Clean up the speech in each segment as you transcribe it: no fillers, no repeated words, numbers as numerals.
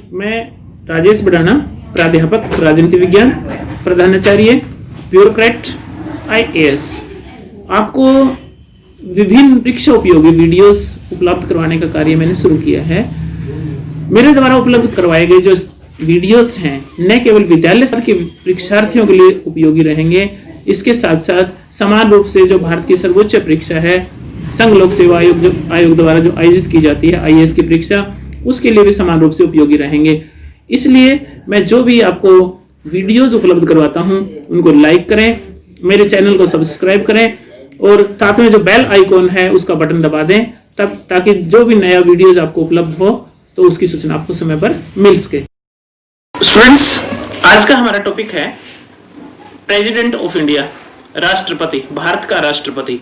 मैं राजेश बड़ाना, प्राध्यापक राजनीति विज्ञान, प्रधानाचार्य, ब्यूरोक्रेट, IAS, आपको विभिन्न परीक्षा उपयोगी वीडियोस उपलब्ध करवाने का कार्य मैंने शुरू किया है। मेरे द्वारा उपलब्ध करवाए गए जो वीडियोस हैं न केवल विद्यालय स्तर के परीक्षार्थियों के लिए उपयोगी रहेंगे, इसके साथ साथ समान रूप से जो भारत की सर्वोच्च परीक्षा है संघ लोक सेवा आयोग द्वारा जो आयोजित की जाती है IAS की परीक्षा, उसके लिए भी समान रूप से उपयोगी रहेंगे। इसलिए मैं जो भी आपको वीडियोस उपलब्ध करवाता हूं उनको लाइक करें, मेरे चैनल को सब्सक्राइब करें और साथ में जो बेल आइकॉन है उसका बटन दबा दें, तब ताकि जो भी नया वीडियोस आपको उपलब्ध हो तो उसकी सूचना आपको समय पर मिल सके। स्टूडेंट्स, आज का हमारा टॉपिक है प्रेसिडेंट ऑफ इंडिया, राष्ट्रपति, भारत का राष्ट्रपति।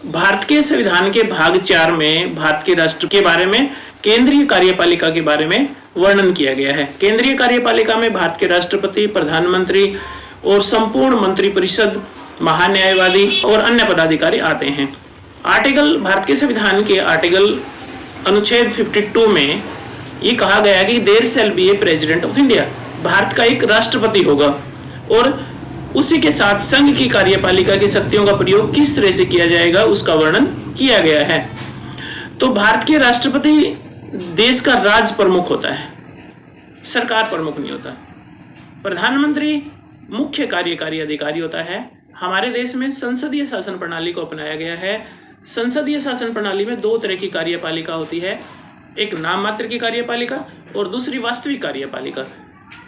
भारत के संविधान के भाग 4 में भारत के राष्ट्र के बारे में, केंद्रीय कार्यपालिका के बारे में वर्णन किया गया है। केंद्रीय कार्यपालिका में भारत के राष्ट्रपति, प्रधानमंत्री और संपूर्ण मंत्रिपरिषद, महान्यायवादी और अन्य पदाधिकारी आते हैं। भारत के संविधान के अनुच्छेद 52 में ये कहा गया कि there shall be a president of India, Bharat का एक राष्ट्रपति होगा और उसी के साथ संघ की कार्यपालिका की शक्तियों का प्रयोग किस तरह से किया जाएगा उसका वर्णन किया गया है। तो भारत के राष्ट्रपति देश का राज प्रमुख होता है, सरकार प्रमुख नहीं होता। प्रधानमंत्री मुख्य कार्यकारी अधिकारी होता है। हमारे देश में संसदीय शासन प्रणाली को अपनाया गया है। संसदीय शासन प्रणाली में 2 तरह की कार्यपालिका होती है, एक नाम मात्र की कार्यपालिका और दूसरी वास्तविक कार्यपालिका।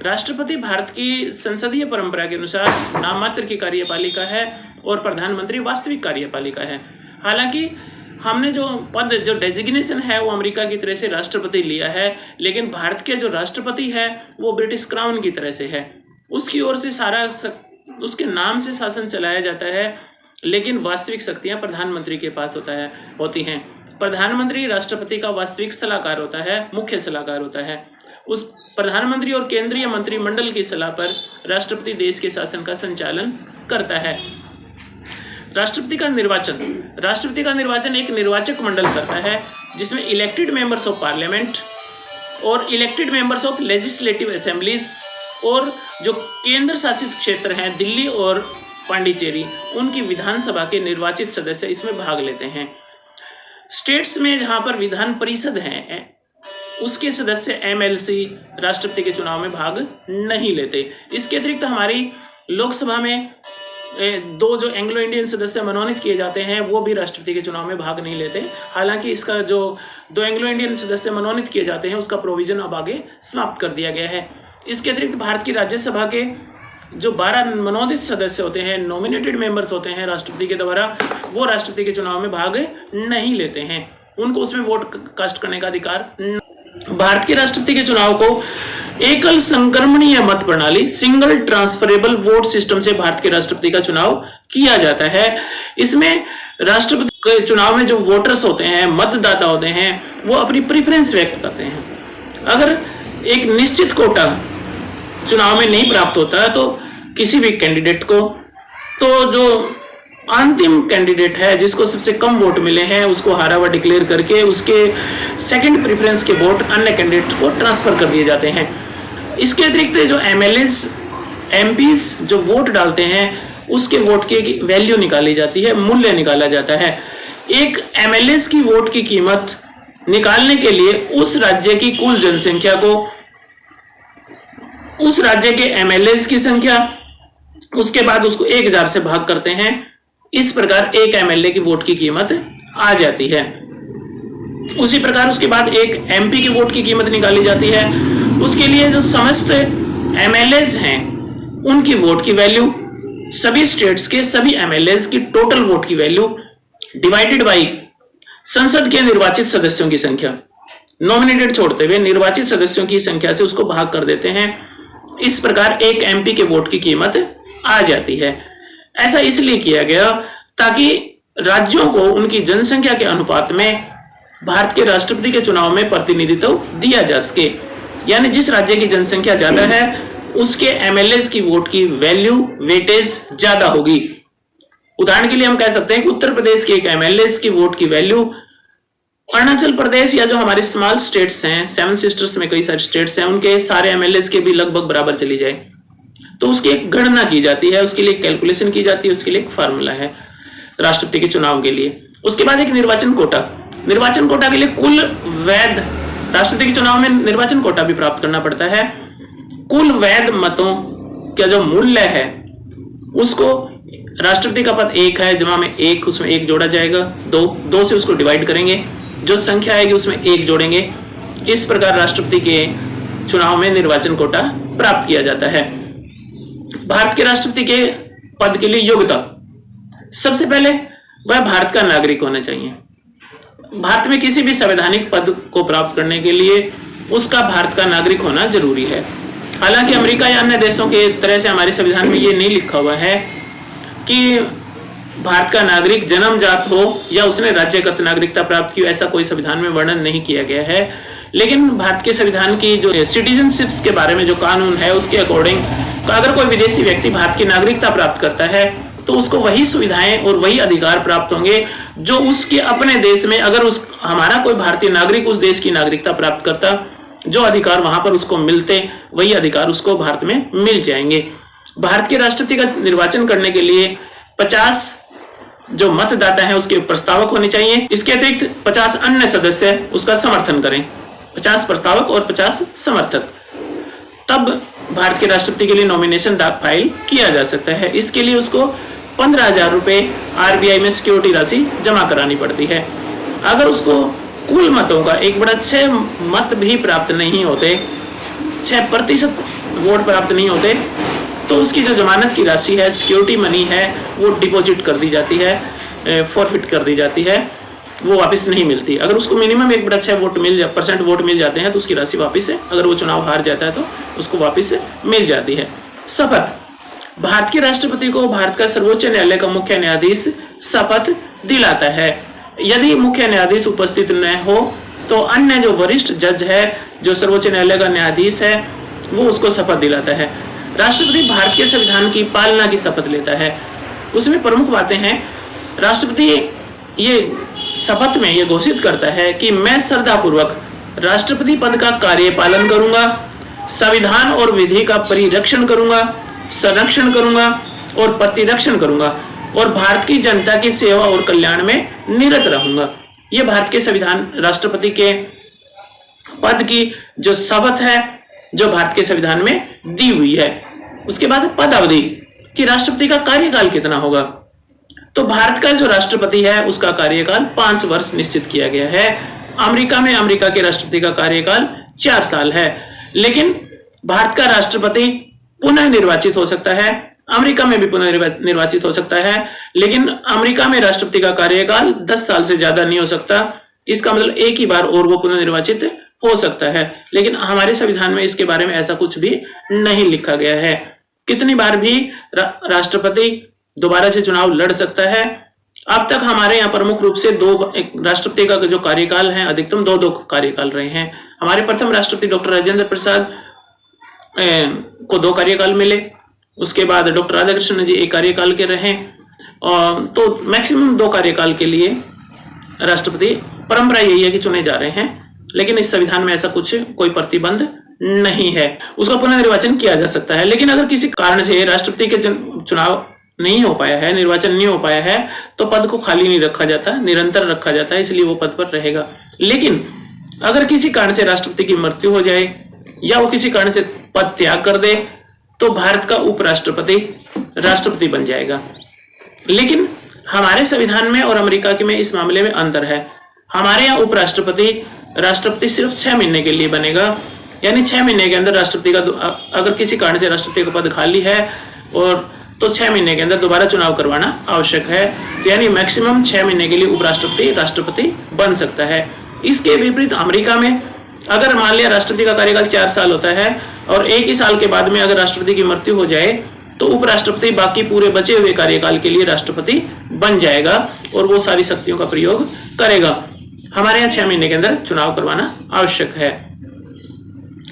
राष्ट्रपति भारत की संसदीय परंपरा के अनुसार नाम मात्र की कार्यपालिका है और प्रधानमंत्री वास्तविक कार्यपालिका है। हालांकि हमने जो पद, जो डेजिग्नेशन है वो अमेरिका की तरह से राष्ट्रपति लिया है, लेकिन भारत के जो राष्ट्रपति है वो ब्रिटिश क्राउन की तरह से है। उसकी ओर से सारा उसके नाम से शासन चलाया जाता है, लेकिन वास्तविक शक्तियां प्रधानमंत्री के पास होती हैं। प्रधानमंत्री राष्ट्रपति का वास्तविक सलाहकार होता है, मुख्य सलाहकार होता है। उस प्रधानमंत्री और केंद्रीय मंत्रिमंडल की सलाह पर राष्ट्रपति देश के शासन का संचालन करता है। राष्ट्रपति का निर्वाचन एक निर्वाचक मंडल करता है, जिसमें इलेक्टेड मेंबर्स ऑफ पार्लियामेंट और elected members of legislative assemblies और जो केंद्र शासित क्षेत्र हैं दिल्ली और पांडिचेरी, उनकी विधानसभा के निर्वाचित सदस्य इसमें भाग लेते हैं। स्टेट्स में जहां पर विधान परिषद है उसके सदस्य MLC राष्ट्रपति के चुनाव में भाग नहीं लेते। इसके अतिरिक्त हमारी लोकसभा में 2 जो एंग्लो इंडियन सदस्य मनोनीत किए जाते हैं वो भी राष्ट्रपति के चुनाव में भाग नहीं लेते। हालांकि इसका जो 2 एंग्लो इंडियन सदस्य मनोनीत किए जाते हैं उसका प्रोविजन अब आगे समाप्त कर दिया गया है। इसके अतिरिक्त भारत की राज्यसभा के जो 12 मनोनीत सदस्य होते हैं, नॉमिनेटेड मेंबर्स होते हैं राष्ट्रपति के द्वारा, वो राष्ट्रपति के चुनाव में भाग नहीं लेते हैं, उनको उसमें वोट कास्ट करने का अधिकार। भारत के राष्ट्रपति के चुनाव को एकल संक्रमणीय मत प्रणाली, सिंगल ट्रांसफरेबल वोट सिस्टम से भारत के राष्ट्रपति का चुनाव किया जाता है। इसमें राष्ट्रपति के चुनाव में जो वोटर्स होते हैं, मतदाता होते हैं, वो अपनी प्रेफरेंस व्यक्त करते हैं। अगर एक निश्चित कोटा चुनाव में नहीं प्राप्त होता तो किसी भी कैंडिडेट को, तो जो अंतिम कैंडिडेट है जिसको सबसे कम वोट मिले हैं उसको हारा हुआ डिक्लेयर करके उसके सेकंड प्रेफरेंस के वोट अन्य कैंडिडेट को ट्रांसफर कर दिए जाते हैं। इसके अतिरिक्त जो MLAs, MPs जो वोट डालते हैं उसके वोट की वैल्यू निकाली जाती है, मूल्य निकाला जाता है। एक MLAs की वोट की कीमत निकालने के लिए उस राज्य की कुल जनसंख्या को, उस राज्य के MLAs की संख्या, उसके बाद उसको 1000 से भाग करते हैं। इस प्रकार एक MLA की वोट की कीमत आ जाती है। उसी प्रकार उसके बाद एक MP की वोट की कीमत निकाली जाती है। उसके लिए जो समस्त MLAs हैं उनकी वोट की वैल्यू, सभी स्टेट्स के सभी MLAs की टोटल वोट की वैल्यू डिवाइडेड बाई संसद के निर्वाचित सदस्यों की संख्या, नॉमिनेटेड छोड़ते हुए निर्वाचित सदस्यों की संख्या से उसको भाग कर देते हैं। इस प्रकार एक MP के वोट की कीमत आ जाती है। ऐसा इसलिए किया गया ताकि राज्यों को उनकी जनसंख्या के अनुपात में भारत के राष्ट्रपति के चुनाव में प्रतिनिधित्व दिया जा सके। यानी जिस राज्य की जनसंख्या ज्यादा है उसके MLAs की वोट की वैल्यू, वेटेज ज्यादा होगी। उदाहरण के लिए हम कह सकते हैं कि उत्तर प्रदेश के एक MLAs की वोट की वैल्यू अरुणाचल प्रदेश या जो हमारे स्मॉल स्टेट्स हैं, सेवन सिस्टर्स में कई सारे स्टेट्स हैं, उनके सारे एमएलए के भी लगभग बराबर चली जाए तो उसकी एक गणना की जाती है, उसके लिए कैलकुलेशन की जाती है, उसके लिए एक फार्मूला है राष्ट्रपति के चुनाव के लिए। उसके बाद एक निर्वाचन कोटा, निर्वाचन कोटा के लिए कुल वैध, राष्ट्रपति के चुनाव में निर्वाचन कोटा भी प्राप्त करना पड़ता है। कुल वैध मतों का जो मूल्य है उसको, राष्ट्रपति का पद 1 है, जमा में 1, उसमें 1 जोड़ा जाएगा, 2 से उसको डिवाइड करेंगे, जो संख्या आएगी उसमें 1 जोड़ेंगे। इस प्रकार राष्ट्रपति के चुनाव में निर्वाचन कोटा प्राप्त किया जाता है। भारत के राष्ट्रपति के पद के लिए योग्यता, सबसे पहले वह भारत का नागरिक होना चाहिए। भारत में किसी भी संवैधानिक पद को प्राप्त करने के लिए उसका भारत का नागरिक होना जरूरी है। हालांकि अमेरिका या अन्य देशों के तरह से हमारे संविधान में यह नहीं लिखा हुआ है कि भारत का नागरिक जन्मजात हो या उसने राज्यगत नागरिकता प्राप्त की, ऐसा कोई संविधान में वर्णन नहीं किया गया है। लेकिन भारत के संविधान की जो सिटीजनशिप्स के बारे में जो कानून है उसके अकॉर्डिंग अगर कोई विदेशी व्यक्ति भारत की नागरिकता प्राप्त करता है तो उसको वही सुविधाएं और वही अधिकार प्राप्त होंगे जो उसके अपने देश में, अगर हमारा कोई भारतीय नागरिक उस देश की नागरिकता प्राप्त करता, जो अधिकार वहां पर उसको मिलते वही अधिकार उसको भारत में मिल जाएंगे। भारत के राष्ट्रपति का निर्वाचन करने के लिए 50 जो मतदाता हैं उसके प्रस्तावक होने चाहिए। इसके अतिरिक्त 50 अन्य सदस्य उसका समर्थन करें, 50 प्रस्तावक और 50 समर्थक, तब भारत के राष्ट्रपति के लिए नॉमिनेशन फाइल किया जा सकता है। इसके लिए उसको 15,000 रुपए आरबीआई में सिक्योरिटी राशि जमा करानी पड़ती है। अगर उसको कुल मतों का 1/6 मत भी प्राप्त नहीं होते, 6% वोट प्राप्त नहीं होते, तो उसकी जो जमानत की राशि है, सिक्योरिटी मनी है, वो डिपॉजिट कर दी जाती है, फॉरफिट कर दी जाती है, वो वापस नहीं मिलती। अगर उसको मिनिमम 1/6 वोट मिल जाते हैं तो उसकी राशि वापस है, अगर वो चुनाव हार जाता है तो उसको वापस मिल जाती है। शपथ, भारत के राष्ट्रपति को भारत का सर्वोच्च न्यायालय का मुख्य न्यायाधीश शपथ दिलाता है। यदि मुख्य न्यायाधीश उपस्थित न हो तो अन्य जो वरिष्ठ जज है, जो सर्वोच्च न्यायालय का न्यायाधीश है, वो उसको शपथ दिलाता है। राष्ट्रपति भारत के संविधान की पालना की शपथ लेता है। उसमें प्रमुख बातें हैं, राष्ट्रपति ये शपथ में ये घोषित करता है कि मैं श्रद्धापूर्वक राष्ट्रपति पद का कार्य पालन करूंगा, संविधान और विधि का परिरक्षण करूंगा, संरक्षण करूंगा और प्रतिरक्षण करूंगा और भारत की जनता की सेवा और कल्याण में निरत रहूंगा। यह भारत के संविधान, राष्ट्रपति के पद की जो शपथ है जो भारत के संविधान में दी हुई है। उसके बाद पद अवधि कि राष्ट्रपति का कार्यकाल कितना होगा। तो भारत का जो राष्ट्रपति है उसका कार्यकाल 5 वर्ष निश्चित किया गया है। अमेरिका के राष्ट्रपति का कार्यकाल 4 साल है, लेकिन भारत का राष्ट्रपति पुनः निर्वाचित हो सकता है, अमेरिका में भी पुनः निर्वाचित हो सकता है, लेकिन अमेरिका में राष्ट्रपति का कार्यकाल 10 साल से ज्यादा नहीं हो सकता। इसका मतलब एक ही बार और वो पुनः निर्वाचित हो सकता है, लेकिन हमारे संविधान में इसके बारे में ऐसा कुछ भी नहीं लिखा गया है। कितनी बार भी राष्ट्रपति दोबारा से चुनाव लड़ सकता है। अब तक हमारे यहाँ प्रमुख रूप से 2 राष्ट्रपति का जो कार्यकाल है अधिकतम 2 कार्यकाल रहे हैं। हमारे प्रथम राष्ट्रपति डॉक्टर राजेंद्र प्रसाद को 2 कार्यकाल मिले, उसके बाद डॉक्टर राधाकृष्णन जी 1 कार्यकाल के रहे, और तो मैक्सिमम 2 कार्यकाल के लिए राष्ट्रपति परंपरा यही है कि चुने जा रहे हैं, लेकिन इस संविधान में ऐसा कुछ कोई प्रतिबंध नहीं है। उसका पुनर्निर्वाचन किया जा सकता है, लेकिन अगर किसी कारण से राष्ट्रपति के चुनाव नहीं हो पाया है, निर्वाचन नहीं हो पाया है, तो पद को खाली नहीं रखा जाता, निरंतर रखा जाता है, इसलिए वो पद पर रहेगा। लेकिन अगर किसी कारण से राष्ट्रपति की मृत्यु हो जाए या वो किसी कारण से पद त्याग कर दे तो भारत का उपराष्ट्रपति राष्ट्रपति बन जाएगा। लेकिन हमारे संविधान में और अमेरिका के में इस मामले में अंतर है। हमारे यहाँ राष्ट्रपति सिर्फ 6 महीने के लिए बनेगा, यानी 6 महीने के अंदर राष्ट्रपति का, अगर किसी कारण से राष्ट्रपति का पद खाली है और तो 6 महीने के अंदर दोबारा चुनाव करवाना आवश्यक है, यानी मैक्सिमम 6 महीने के लिए उपराष्ट्रपति राष्ट्रपति बन सकता है। इसके विपरीत अमेरिका में अगर मान लिया राष्ट्रपति का कार्यकाल 4 साल होता है और 1 ही साल के बाद में अगर राष्ट्रपति की मृत्यु हो जाए तो उपराष्ट्रपति बाकी पूरे बचे हुए कार्यकाल के लिए राष्ट्रपति बन जाएगा और वो सारी शक्तियों का प्रयोग करेगा। हमारे यहाँ 6 महीने के अंदर चुनाव करवाना आवश्यक है।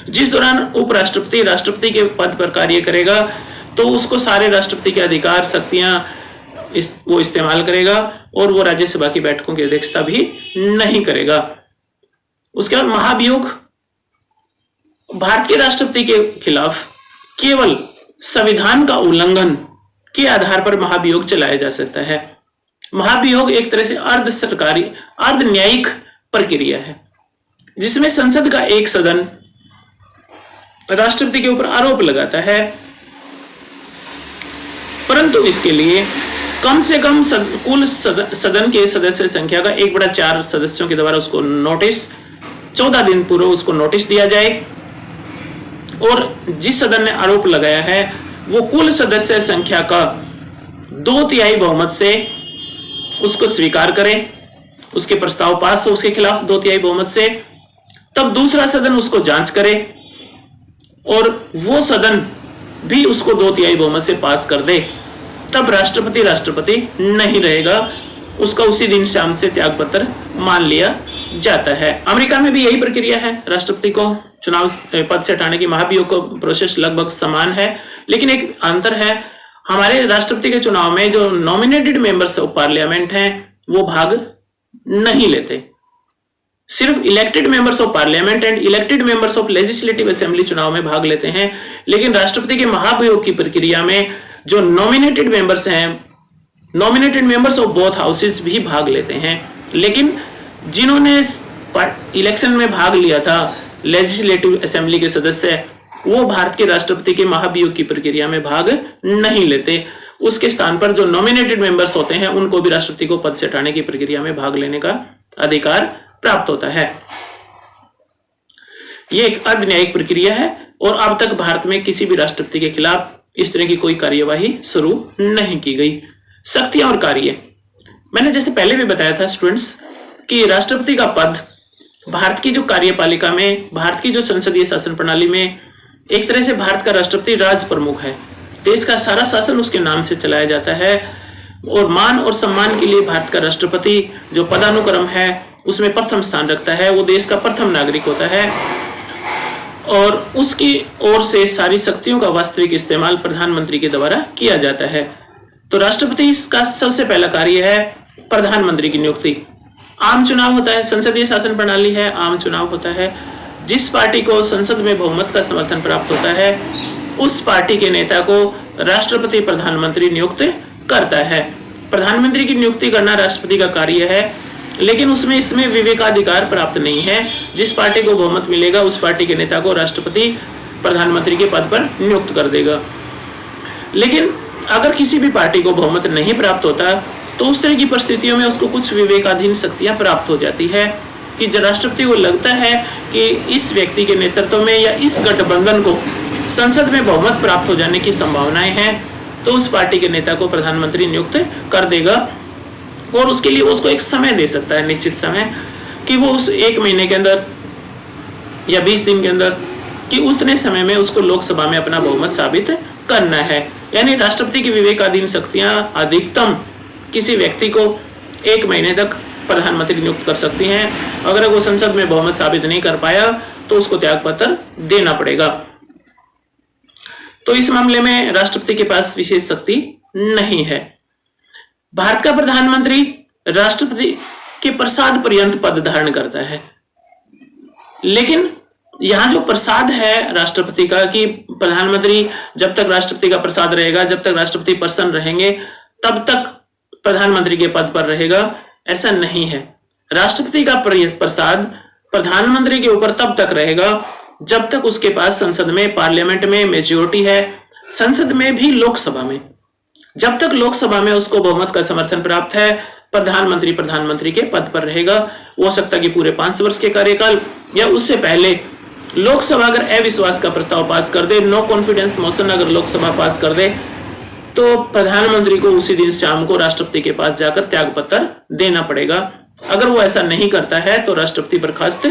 जिस दौरान उपराष्ट्रपति राष्ट्रपति के पद पर कार्य करेगा तो उसको सारे राष्ट्रपति के अधिकार, शक्तियां वो इस्तेमाल करेगा और वो राज्यसभा की बैठकों की अध्यक्षता भी नहीं करेगा। उसके बाद महाभियोग, भारत के राष्ट्रपति के खिलाफ केवल संविधान का उल्लंघन के आधार पर महाभियोग चलाया जा सकता है। महाभियोग एक तरह से अर्ध सरकारी, अर्ध न्यायिक प्रक्रिया है जिसमें संसद का एक सदन राष्ट्रपति के ऊपर आरोप लगाता है, परंतु इसके लिए कम से कम कुल सदन के सदस्य संख्या का 1/4 सदस्यों के द्वारा उसको नोटिस 14 दिन पूर्व उसको नोटिस दिया जाए और जिस सदन ने आरोप लगाया है वो कुल सदस्य संख्या का 2/3 बहुमत से उसको स्वीकार करे, उसके प्रस्ताव पास हो उसके खिलाफ 2/3 बहुमत से, तब दूसरा सदन उसको जांच करे और वो सदन भी उसको 2/3 बहुमत से पास कर दे, तब राष्ट्रपति नहीं रहेगा, उसका उसी दिन शाम से त्यागपत्र मान लिया जाता है। अमेरिका में भी यही प्रक्रिया है, राष्ट्रपति को चुनाव पद से हटाने की महाभियोग का प्रोसेस लगभग समान है, लेकिन एक अंतर है, हमारे राष्ट्रपति के चुनाव में जो नॉमिनेटेड मेंबर्स ऑफ पार्लियामेंट हैं वो भाग नहीं लेते, सिर्फ elected members of parliament and elected members of legislative assembly चुनाव में भाग लेते हैं। लेकिन राष्ट्रपति के महाभियोग की प्रक्रिया में जो नॉमिनेटेड मेंबर्स हैं, nominated members of both houses भी भाग लेते हैं, लेकिन जिन्होंने इलेक्शन में भाग लिया था लेजिस्लेटिव असेंबली के सदस्य, वो भारत के राष्ट्रपति के महाभियोग की प्रक्रिया में भाग नहीं लेते। उसके स्थान पर जो नॉमिनेटेड मेंबर्स होते हैं उनको भी राष्ट्रपति को पद से हटाने की प्रक्रिया में भाग लेने का अधिकार प्राप्त होता है। यह एक अर्धन्यायिक प्रक्रिया है और अब तक भारत में किसी भी राष्ट्रपति के खिलाफ इस तरह की कोई कार्यवाही शुरू नहीं की गई। शक्तियां और कार्य, मैंने जैसे पहले भी बताया था स्टूडेंट्स कि राष्ट्रपति का पद भारत की जो कार्यपालिका में, भारत की जो संसदीय शासन प्रणाली में एक तरह से भारत का राष्ट्रपति राज प्रमुख है, देश का सारा शासन उसके नाम से चलाया जाता है और मान और सम्मान के लिए भारत का राष्ट्रपति जो पदानुक्रम है उसमें प्रथम स्थान रखता है, वो देश का प्रथम नागरिक होता है और उसकी ओर से सारी शक्तियों का वास्तविक इस्तेमाल प्रधानमंत्री के द्वारा किया जाता है। तो राष्ट्रपति का सबसे पहला कार्य है प्रधानमंत्री की नियुक्ति। आम चुनाव होता है, संसदीय शासन प्रणाली है, आम चुनाव होता है, जिस पार्टी को संसद में बहुमत का समर्थन प्राप्त होता है उस पार्टी के नेता को राष्ट्रपति प्रधानमंत्री नियुक्त करता है। प्रधानमंत्री की नियुक्ति करना राष्ट्रपति का कार्य है, लेकिन उसमें इसमें विवेकाधिकार प्राप्त नहीं है। जिस पार्टी को बहुमत मिलेगा उस पार्टी के नेता को राष्ट्रपति प्रधानमंत्री के पद पर नियुक्त कर देगा। लेकिन अगर किसी भी पार्टी को बहुमत नहीं प्राप्त होता तो उस तरह की परिस्थितियों में उसको कुछ विवेकाधीन शक्तियां प्राप्त हो जाती है कि जब राष्ट्रपति को लगता है कि इस व्यक्ति के नेतृत्व में या इस गठबंधन को संसद में बहुमत प्राप्त हो जाने की संभावनाएं हैं, तो उस पार्टी के नेता को प्रधानमंत्री नियुक्त कर देगा और उसके लिए उसको एक समय दे सकता है, निश्चित समय, कि वो उस 1 महीने के अंदर या 20 दिन के अंदर कि उतने समय में उसको लोकसभा में अपना बहुमत साबित करना है। यानी राष्ट्रपति की विवेकाधीन शक्तियां अधिकतम किसी व्यक्ति को 1 महीने तक प्रधानमंत्री नियुक्त कर सकती हैं। अगर वो संसद में बहुमत साबित नहीं कर पाया तो उसको त्यागपत्र देना पड़ेगा। तो इस मामले में राष्ट्रपति के पास विशेष शक्ति नहीं है। भारत का प्रधानमंत्री राष्ट्रपति के प्रसाद पर्यंत पद धारण करता है, लेकिन यहां जो प्रसाद है राष्ट्रपति का कि प्रधानमंत्री जब तक राष्ट्रपति का प्रसाद रहेगा, जब तक राष्ट्रपति प्रसन्न रहेंगे तब तक प्रधानमंत्री के पद पर रहेगा, ऐसा नहीं है। राष्ट्रपति का प्रसाद प्रधानमंत्री के ऊपर तब तक रहेगा जब तक उसके पास संसद में, पार्लियामेंट में मेजॉरिटी है, संसद में भी लोकसभा में, जब तक लोकसभा में उसको बहुमत का समर्थन प्राप्त है प्रधानमंत्री के पद पर रहेगा। हो सकता है कि पूरे 5 वर्ष के कार्यकाल या उससे पहले लोकसभा अगर अविश्वास का प्रस्ताव पास कर दे, नो कॉन्फिडेंस मोशन अगर लोकसभा पास कर दे, तो प्रधानमंत्री को उसी दिन शाम को राष्ट्रपति के पास जाकर त्यागपत्र देना पड़ेगा। अगर वो ऐसा नहीं करता है तो राष्ट्रपति बर्खास्त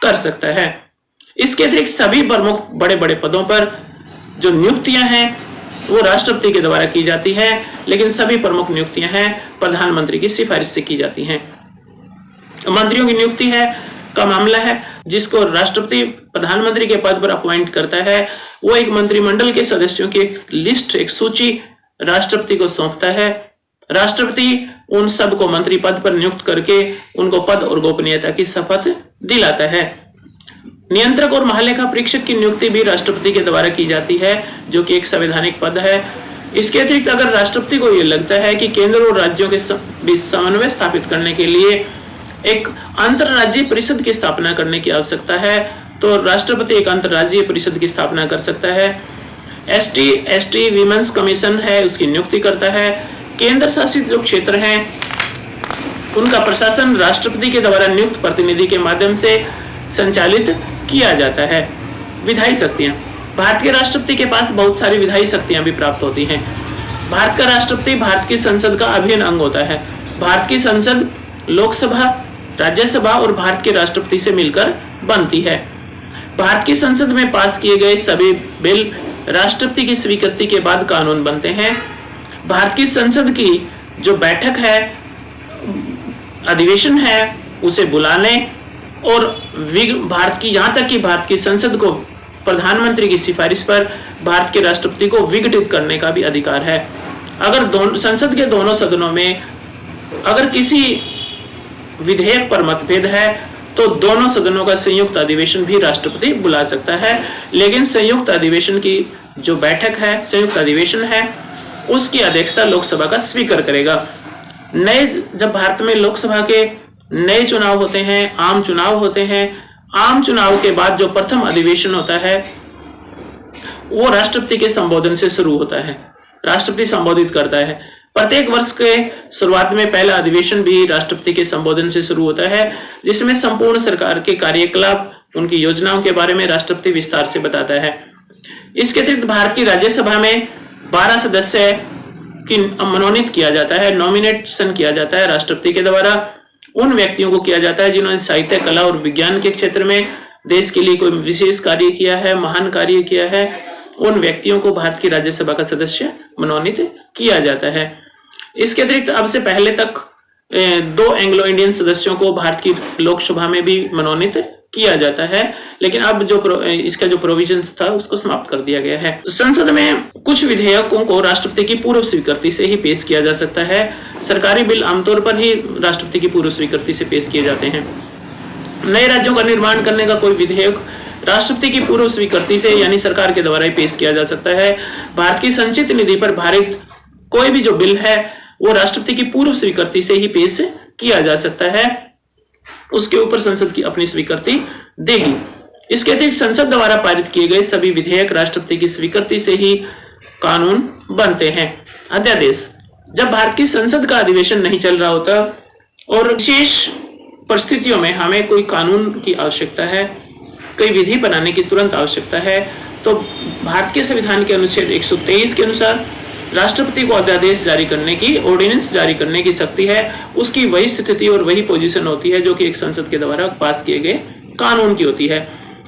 कर सकता है। इसके अतिरिक्त सभी प्रमुख बड़े बड़े पदों पर जो नियुक्तियां हैं वो राष्ट्रपति के द्वारा की जाती है, लेकिन सभी प्रमुख नियुक्तियां हैं प्रधानमंत्री की सिफारिश से की जाती हैं। मंत्रियों की नियुक्ति है का मामला है जिसको राष्ट्रपति प्रधानमंत्री के पद पर अपॉइंट करता है। वो एक मंत्रिमंडल के सदस्यों की एक लिस्ट, एक सूची राष्ट्रपति को सौंपता है। राष्ट्रपति उन सब को मंत्री पद पर नियुक्त करके उनको पद और गोपनीयता की शपथ दिलाता है। नियंत्रक और महालेखा परीक्षक की नियुक्ति भी राष्ट्रपति के द्वारा की जाती है, जो कि एक संवैधानिक पद है। इसके अतिरिक्त अगर राष्ट्रपति को यह लगता है कि केंद्र और राज्यों के बीच समन्वय स्थापित करने के लिए एक अंतर्राज्यीय परिषद की स्थापना करने की आवश्यकता है, तो राष्ट्रपति एक अंतर्राज्यीय परिषद की स्थापना कर सकता है। एसटी विमेंस कमीशन है, उसकी नियुक्ति करता है। केंद्र शासित जो क्षेत्र हैं उनका प्रशासन राष्ट्रपति के द्वारा नियुक्त प्रतिनिधि के माध्यम से संचालित किया जाता है। विधायी शक्तियां, भारत के राष्ट्रपति के पास बहुत सारी विधायी शक्तियां भी प्राप्त होती हैं। भारत का राष्ट्रपति भारत की संसद का अभिन्न अंग होता है। भारत की संसद लोकसभा, राज्यसभा और भारत के राष्ट्रपति से मिलकर बनती है। भारत की संसद में पास किए गए सभी बिल राष्ट्रपति की स्वीकृति के बाद कानून बनते हैं। भारत की संसद की जो बैठक है, अधिवेशन है, उसे बुलाने और भारत की, यहां तक कि भारत की संसद को प्रधानमंत्री की सिफारिश पर भारत के राष्ट्रपति को विघटित करने का भी अधिकार है। अगर संसद के दोनों सदनों में अगर किसी विधेयक पर मतभेद है तो दोनों सदनों का संयुक्त अधिवेशन भी राष्ट्रपति बुला सकता है। लेकिन संयुक्त अधिवेशन की जो बैठक है, संयुक्त अधिवेशन है, उसकी अध्यक्षता लोकसभा का स्पीकर करेगा। जब भारत में लोकसभा के नए चुनाव होते हैं, आम चुनाव होते हैं, आम चुनाव के बाद जो प्रथम अधिवेशन होता है वो राष्ट्रपति के संबोधन से शुरू होता है। राष्ट्रपति संबोधित करता है। प्रत्येक वर्ष के शुरुआत में पहला अधिवेशन भी राष्ट्रपति के संबोधन से शुरू होता है, जिसमें संपूर्ण सरकार के कार्यकलाप, उनकी योजनाओं के बारे में राष्ट्रपति विस्तार से बताता है। इसके अतिरिक्त भारत की राज्यसभा में 12 सदस्य की मनोनीत किया जाता है, नॉमिनेशन किया जाता है राष्ट्रपति के द्वारा। उन व्यक्तियों को किया जाता है जिन्होंने साहित्य, कला और विज्ञान के क्षेत्र में देश के लिए कोई विशेष कार्य किया है, महान कार्य किया है। उन व्यक्तियों को भारत की राज्यसभा का सदस्य मनोनीत किया जाता है। इसके अतिरिक्त अब से पहले तक 2 एंग्लो इंडियन सदस्यों को भारत की लोकसभा में भी मनोनीत किया जाता है, लेकिन अब जो इसका जो प्रोविजन था उसको समाप्त कर दिया गया है। संसद में कुछ विधेयकों को राष्ट्रपति की पूर्व स्वीकृति से ही पेश किया जा सकता है। सरकारी बिल आमतौर पर ही राष्ट्रपति की पूर्व स्वीकृति से पेश किए जाते हैं। नए राज्यों का निर्माण करने का कोई विधेयक राष्ट्रपति की पूर्व स्वीकृति से यानी सरकार के द्वारा ही पेश किया जा सकता है। भारत की संचित निधि पर भारित कोई भी जो बिल है वो राष्ट्रपति की पूर्व स्वीकृति से ही पेश किया जा सकता है। उसके ऊपर संसद की अपनी स्वीकृति देगी। इसके अतिरिक्त संसद द्वारा पारित किए गए सभी विधेयक राष्ट्रपति की स्वीकृति से ही कानून बनते हैं। अध्यादेश, जब भारत की संसद का अधिवेशन नहीं चल रहा होता और विशेष परिस्थितियों में हमें कोई कानून की आवश्यकता है, कोई विधि बनाने की तुरंत आवश्यकता है, तो भारत के संविधान के अनुच्छेद 123 के अनुसार राष्ट्रपति को अध्यादेश जारी करने की, ऑर्डिनेंस जारी करने की शक्ति है। उसकी वही स्थिति और वही पोजीशन होती है जो कि एक संसद के द्वारा पास किए गए कानून की होती है।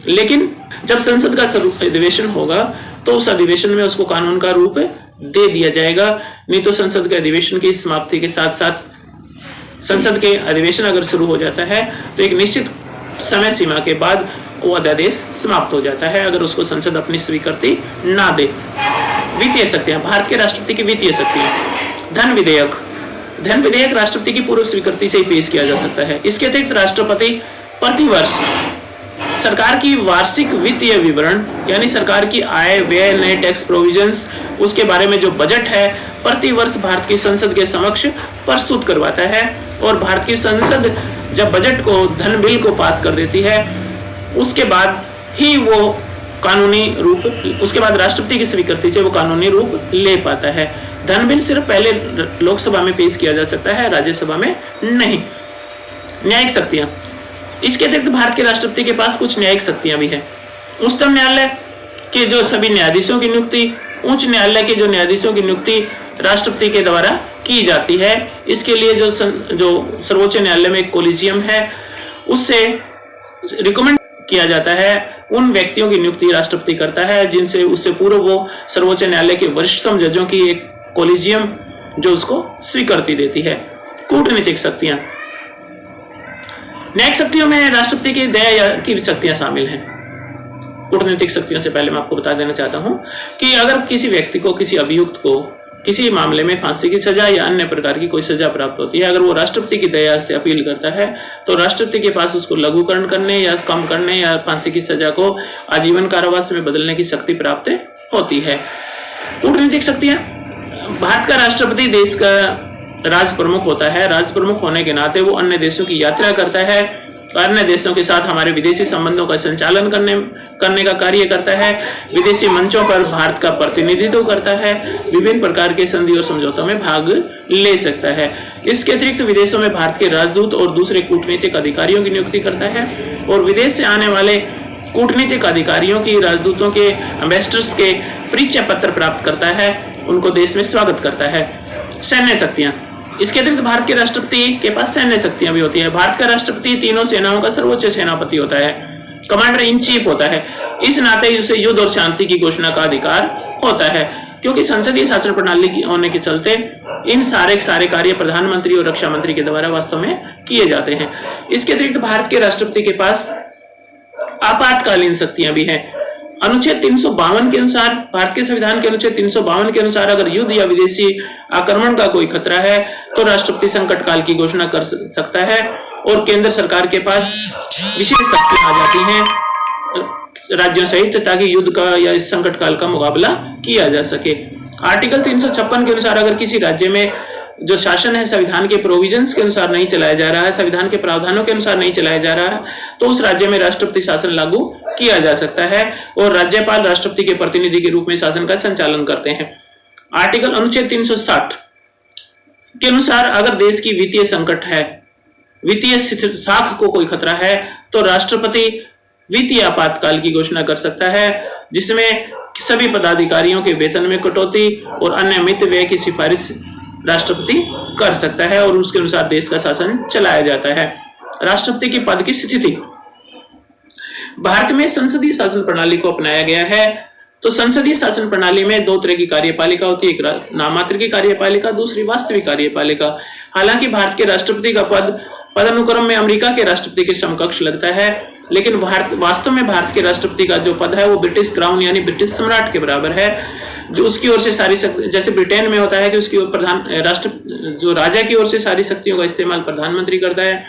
लेकिन जब संसद का अधिवेशन होगा तो उस अधिवेशन में उसको कानून का रूप दे दिया जाएगा। नहीं तो संसद के अधिवेशन की समाप्ति के साथ साथ संसद के अधिवेशन अगर शुरू हो जाता है तो एक निश्चित समय सीमा के बाद वो अध्यादेश समाप्त हो जाता है, अगर उसको संसद अपनी स्वीकृति ना दे। वित्तीय शक्तियां, भारत के राष्ट्रपति की वित्तीय शक्तियां। धन विधेयक राष्ट्रपति की पूर्व स्वीकृति से ही पेश किया जा सकता है। इसके अतिरिक्त राष्ट्रपति प्रतिवर्ष सरकार की वार्षिक वित्तीय विवरण यानी सरकार की आय, व्यय, नए टैक्स प्रोविजंस, उसके बारे में जो बजट है प्रतिवर्ष भारत की संसद के समक्ष प्रस्तुत करवाता है। और भारत की संसद जब बजट को, धन बिल को पास कर देती है, उसके बाद ही वो कानूनी रूप, उसके बाद राष्ट्रपति की स्वीकृति से वो कानूनी रूप ले पाता है। धन बिल सिर्फ पहले लोकसभा में पेश किया जा सकता है, राज्यसभा में नहीं। न्यायिक शक्तियां, इसके अतिरिक्त भारत के राष्ट्रपति के पास कुछ न्यायिक शक्तियां भी हैं। उच्चतम न्यायालय के जो सभी न्यायाधीशों की नियुक्ति, उच्च न्यायालय के जो न्यायाधीशों की नियुक्ति राष्ट्रपति के द्वारा की जाती है। इसके लिए जो सर्वोच्च न्यायालय में एक कोलिजियम है, उससे रिकमेंड किया जाता है। उन व्यक्तियों की नियुक्ति राष्ट्रपति करता है जिनसे उससे पूर्व वो सर्वोच्च न्यायालय के वरिष्ठतम जजों की एक कोलिजियम जो उसको स्वीकृति देती है। कूटनीतिक शक्तियां, न्यायिक शक्तियों में राष्ट्रपति की दया की शक्तियां शामिल हैं। कूटनीतिक शक्तियों से पहले मैं आपको बता देना चाहता हूं कि अगर किसी व्यक्ति को, किसी अभियुक्त को किसी मामले में फांसी की सजा या अन्य प्रकार की कोई सजा प्राप्त होती है, अगर वो राष्ट्रपति की दया से अपील करता है तो राष्ट्रपति के पास उसको लघुकरण करने या कम करने या फांसी की सजा को आजीवन कारावास में बदलने की शक्ति प्राप्त होती है। कूटनीतिक शक्तियां, भारत का राष्ट्रपति देश का राज प्रमुख होता है। राज प्रमुख होने के नाते वो अन्य देशों की यात्रा करता है, अन्य देशों के साथ हमारे विदेशी संबंधों का संचालन करने का कार्य करता है, विदेशी मंचों पर भारत का प्रतिनिधित्व करता है, विभिन्न प्रकार के संधि और समझौतों में भाग ले सकता है। इसके अतिरिक्त विदेशों में भारत के राजदूत और दूसरे कूटनीतिक अधिकारियों की नियुक्ति करता है और विदेश से आने वाले कूटनीतिक अधिकारियों की, राजदूतों के, एम्बेसडर्स के परिचय पत्र प्राप्त करता है, उनको देश में स्वागत करता है। सैन्य शक्तियां, इसके अतिरिक्त भारत के राष्ट्रपति के पास सैन्य शक्तियां भी होती है। भारत का राष्ट्रपति तीनों सेनाओं का सर्वोच्च सेनापति होता है, कमांडर इन चीफ होता है। इस नाते उसे युद्ध और शांति की घोषणा का अधिकार होता है, क्योंकि संसदीय शासन प्रणाली की होने के चलते इन सारे कार्य प्रधानमंत्री और रक्षा मंत्री के द्वारा वास्तव में किए जाते हैं। इसके अतिरिक्त भारत के राष्ट्रपति के पास आपातकालीन शक्तियां भी हैं। अनुच्छेद 352 के अनुसार, भारत के संविधान के अनुच्छेद 352 के अनुसार अगर युद्ध या विदेशी आक्रमण का कोई खतरा है तो राष्ट्रपति संकट काल की घोषणा कर सकता है और केंद्र सरकार के पास विशेष शक्तियां आ जाती हैं राज्यों सहित, ताकि युद्ध का या इस संकट काल का मुकाबला किया जा सके। आर्टिकल 356 के अनुसार अगर किसी राज्य में जो शासन है संविधान के प्रोविजंस के अनुसार नहीं चलाया जा रहा है, संविधान के प्रावधानों के अनुसार नहीं चलाया जा रहा है, तो उस राज्य में राष्ट्रपति शासन लागू किया जा सकता है और राज्यपाल राष्ट्रपति के प्रतिनिधि के रूप में शासन का संचालन करते हैं। आर्टिकल अनुच्छेद 360 के अनुसार अगर देश की वित्तीय संकट है, वित्तीय साख को कोई खतरा है, तो राष्ट्रपति वित्तीय आपातकाल की घोषणा कर सकता है, जिसमें सभी पदाधिकारियों के वेतन में कटौती और अन्य अमित व्यय की सिफारिश राष्ट्रपति कर सकता है और उसके अनुसार देश का शासन चलाया जाता है। राष्ट्रपति के पद की स्थिति, भारत में संसदीय शासन प्रणाली को अपनाया गया है। तो संसदीय शासन प्रणाली में दो तरह की कार्यपालिका होती है, एक नाममात्र की कार्यपालिका, दूसरी वास्तविक कार्यपालिका। हालांकि भारत के राष्ट्रपति का पद अनुक्रम में अमेरिका के राष्ट्रपति के समकक्ष लगता है, लेकिन वास्तव में भारत के राष्ट्रपति का जो पद है वो ब्रिटिश क्राउन यानी ब्रिटिश सम्राट के बराबर है, जो उसकी ओर से सारी जैसे ब्रिटेन में होता है कि उसकी जो राजा की ओर से सारी शक्तियों का इस्तेमाल प्रधानमंत्री करता है।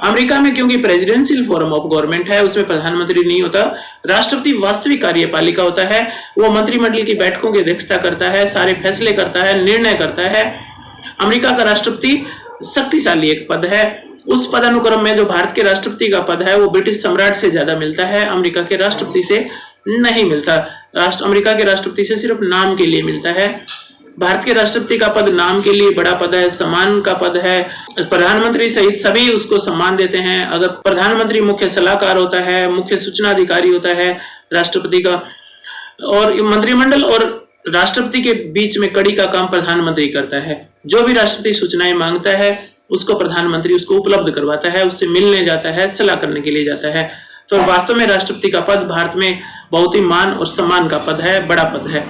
अमेरिका में क्योंकि प्रेसिडेंशियल फॉर्म ऑफ गवर्नमेंट है, उसमें प्रधानमंत्री नहीं होता, राष्ट्रपति वास्तविक कार्यपालिका होता है। वो मंत्रिमंडल की बैठकों की अध्यक्षता करता है, सारे फैसले करता है, निर्णय करता है। अमेरिका का राष्ट्रपति शक्तिशाली एक पद है। उस पद अनुक्रम में जो भारत के राष्ट्रपति का पद है वो ब्रिटिश सम्राट से ज्यादा मिलता है, अमेरिका के राष्ट्रपति से नहीं मिलता। अमेरिका के राष्ट्रपति से सिर्फ नाम के लिए मिलता है। भारत के राष्ट्रपति का पद नाम के लिए बड़ा पद है, सम्मान का पद है। प्रधानमंत्री सहित सभी उसको सम्मान देते हैं। अगर प्रधानमंत्री मुख्य सलाहकार होता है, मुख्य सूचना अधिकारी होता है राष्ट्रपति का, और मंत्रिमंडल और राष्ट्रपति के बीच में कड़ी का काम प्रधानमंत्री करता है। जो भी राष्ट्रपति सूचनाएं मांगता है उसको प्रधानमंत्री उसको उपलब्ध करवाता है, उससे मिलने जाता है, सलाह करने के लिए जाता है। तो वास्तव में राष्ट्रपति का पद भारत में बहुत ही मान और सम्मान का पद है, बड़ा पद है।